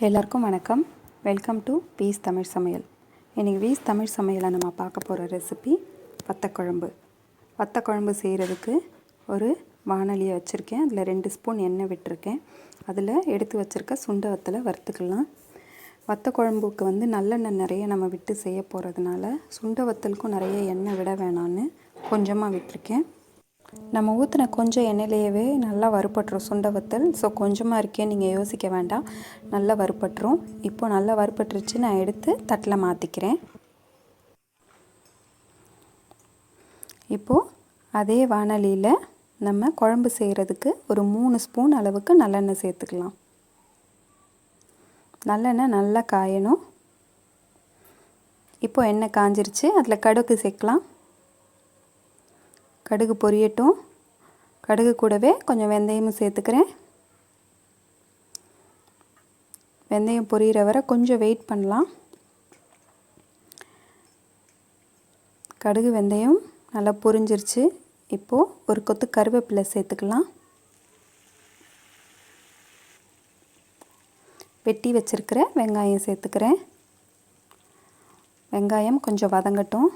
எல்லாருக்கும் வணக்கம். Welcome to views Tamil சமையல். இன்றைக்கி வீஸ் தமிழ் சமையலில் நம்ம பார்க்க போகிற ரெசிபி வத்தக்குழம்பு. வத்தக்குழம்பு செய்கிறதுக்கு ஒரு வானலியை வச்சுருக்கேன். அதில் 2 ஸ்பூன் எண்ணெய் விட்டுருக்கேன். அதில் எடுத்து வச்சுருக்க சுண்ட வத்தலை வறுத்துக்கலாம். வத்தக்குழம்புக்கு நல்லெண்ணெய் நிறைய நம்ம விட்டு செய்ய போகிறதுனால சுண்ட வத்தலுக்கும் நிறைய எண்ணெய் விட வேணான்னு கொஞ்சமாக விட்டுருக்கேன். நம்ம ஊற்றின கொஞ்சம் எண்ணெயிலேயே நல்லா வறுபட்டுரும் சுண்ட வத்தல். ஸோ கொஞ்சமாக இருக்கே நீங்கள் யோசிக்க வேண்டாம், நல்லா வறுபட்டுரும். இப்போ நல்லா வறுபட்டுருச்சு, நான் எடுத்து தட்டில் மாற்றிக்கிறேன். இப்போது அதே வானலியில் நம்ம குழம்பு செய்கிறதுக்கு ஒரு 3 ஸ்பூன் அளவுக்கு நல்லெண்ணெய் சேர்த்துக்கலாம். நல்லெண்ணெய் நல்லா காயணும். இப்போது எண்ணெய் காஞ்சிருச்சு, அதில் கடுகு சேர்க்கலாம். கடுகு பொரியட்டும். கடுகு கூடவே கொஞ்சம் வெந்தயமும் சேர்த்துக்கிறேன். வெந்தயம் பொரியிற வரை கொஞ்சம் வெயிட் பண்ணலாம். கடுகு வெந்தயம் நல்லா பொரிஞ்சிருச்சு. இப்போது ஒரு கொத்து கருவேப்பிலை சேர்த்துக்கலாம். வெட்டி வச்சுருக்கிற வெங்காயம் சேர்த்துக்கிறேன். வெங்காயம் கொஞ்சம் வதங்கட்டும்.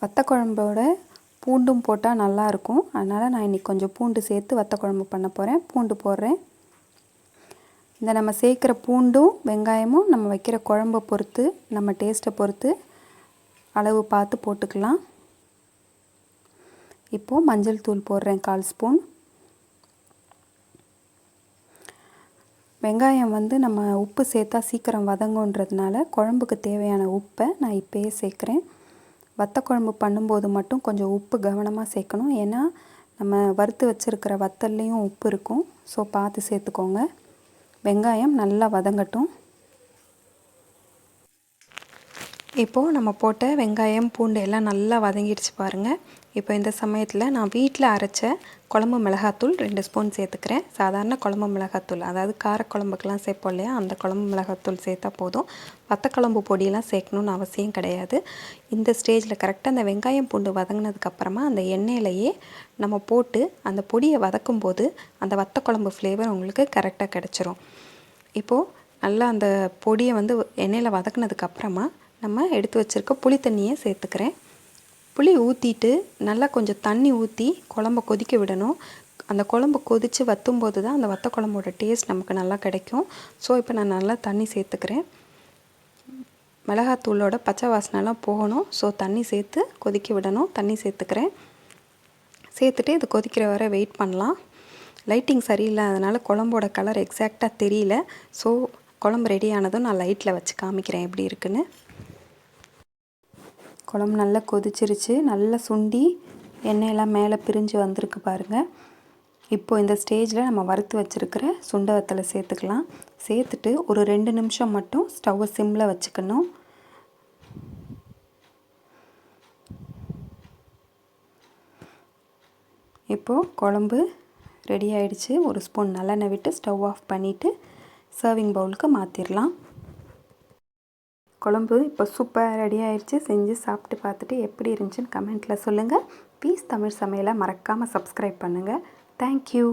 வத்தக்குழம்போட பூண்டும் போட்டால் நல்லாயிருக்கும், அதனால் நான் இன்றைக்கி கொஞ்சம் பூண்டு சேர்த்து வத்தக்குழம்பு பண்ண போகிறேன். பூண்டு போடுறேன். இந்த நம்ம சேர்க்குற பூண்டும் வெங்காயமும் நம்ம வைக்கிற குழம்பை பொறுத்து, நம்ம டேஸ்ட்டை பொறுத்து அளவு பார்த்து போட்டுக்கலாம். இப்போது மஞ்சள் தூள் போடுறேன் 1/4 ஸ்பூன். வெங்காயம் நம்ம உப்பு சேர்த்தா சீக்கிரம் வதங்குன்றதுனால குழம்புக்கு தேவையான உப்பை நான் இப்போயே சேர்க்குறேன். வத்தக்குழம்பு பண்ணும்போது மட்டும் கொஞ்சம் உப்பு கவனமாக சேர்க்கணும், ஏன்னா நம்ம வறுத்து வச்சுருக்கிற வத்தல்லையும் உப்பு இருக்கும். ஸோ பார்த்து சேர்த்துக்கோங்க. வெங்காயம் நல்லா வதங்கட்டும். இப்போது நம்ம போட்ட வெங்காயம் பூண்டு எல்லாம் நல்லா வதங்கிடுச்சு பாருங்கள். இப்போ இந்த சமயத்தில் நான் வீட்டில் அரைச்ச குழம்பு மிளகாத்தூள் 2 ஸ்பூன் சேர்த்துக்கிறேன். சாதாரண குழம்பு மிளகாத்தூள், அதாவது காரக்குழம்புக்கெலாம் சேர்ப்போம் இல்லையா, அந்த குழம்பு மிளகாத்தூள் சேர்த்தா போதும். வத்தக்குழம்பு பொடியெல்லாம் சேர்க்கணுன்னு அவசியம் கிடையாது. இந்த ஸ்டேஜில் கரெக்டாக அந்த வெங்காயம் பூண்டு வதங்கினதுக்கப்புறமா அந்த எண்ணெயிலையே நம்ம போட்டு அந்த பொடியை வதக்கும்போது அந்த வத்தக்குழம்பு ஃப்ளேவர் உங்களுக்கு கரெக்டாக கிடச்சிரும். இப்போது நல்லா அந்த பொடியை எண்ணெயில் வதக்குனதுக்கப்புறமா நம்ம எடுத்து வச்சுருக்க புளி தண்ணியை சேர்த்துக்கிறேன். புளி ஊற்றிட்டு நல்லா கொஞ்சம் தண்ணி ஊற்றி குழம்ப கொதிக்க விடணும். அந்த குழம்பு கொதித்து வற்றும்போது தான் அந்த வத்த குழம்போட டேஸ்ட் நமக்கு நல்லா கிடைக்கும். ஸோ இப்போ நான் நல்லா தண்ணி சேர்த்துக்கிறேன். மிளகாத்தூளோட பச்சை வாசனைலாம் போகணும். ஸோ தண்ணி சேர்த்து கொதிக்க விடணும். தண்ணி சேர்த்துக்கிறேன். சேர்த்துட்டு இது கொதிக்கிற வரை வெயிட் பண்ணலாம். லைட்டிங் சரியில்லை, அதனால் குழம்போட கலர் எக்ஸாக்டாக தெரியல. ஸோ குழம்பு ரெடி ஆனதும் நான் லைட்டில் வச்சு காமிக்கிறேன் எப்படி இருக்குன்னு. குழம்பு நல்லா கொதிச்சிருச்சு, நல்லா சுண்டி எண்ணெயெல்லாம் மேலே பிரிஞ்சு வந்திருக்கு பாருங்கள். இப்போது இந்த ஸ்டேஜில் நம்ம வறுத்து வச்சுருக்கிற சுண்ட வத்தலை சேர்த்துக்கலாம். சேர்த்துட்டு ஒரு 2 நிமிஷம் மட்டும் ஸ்டவ்வை சிம்மில் வச்சுக்கணும். இப்போது குழம்பு ரெடி ஆகிடுச்சு. ஒரு ஸ்பூன் நல்லெண்ணெய் விட்டு ஸ்டவ் ஆஃப் பண்ணிவிட்டு சர்விங் பவுலுக்கு மாற்றிடலாம். குழம்பு இப்போ சூப்பராக ரெடி ஆகிடுச்சு. செஞ்சு சாப்பிட்டு பார்த்துட்டு எப்படி இருந்துச்சுன்னு கமெண்ட்டில் சொல்லுங்கள். வீஸ் தமிழ் சமையலை மறக்காமல் சப்ஸ்கிரைப் பண்ணுங்கள். தேங்க்யூ.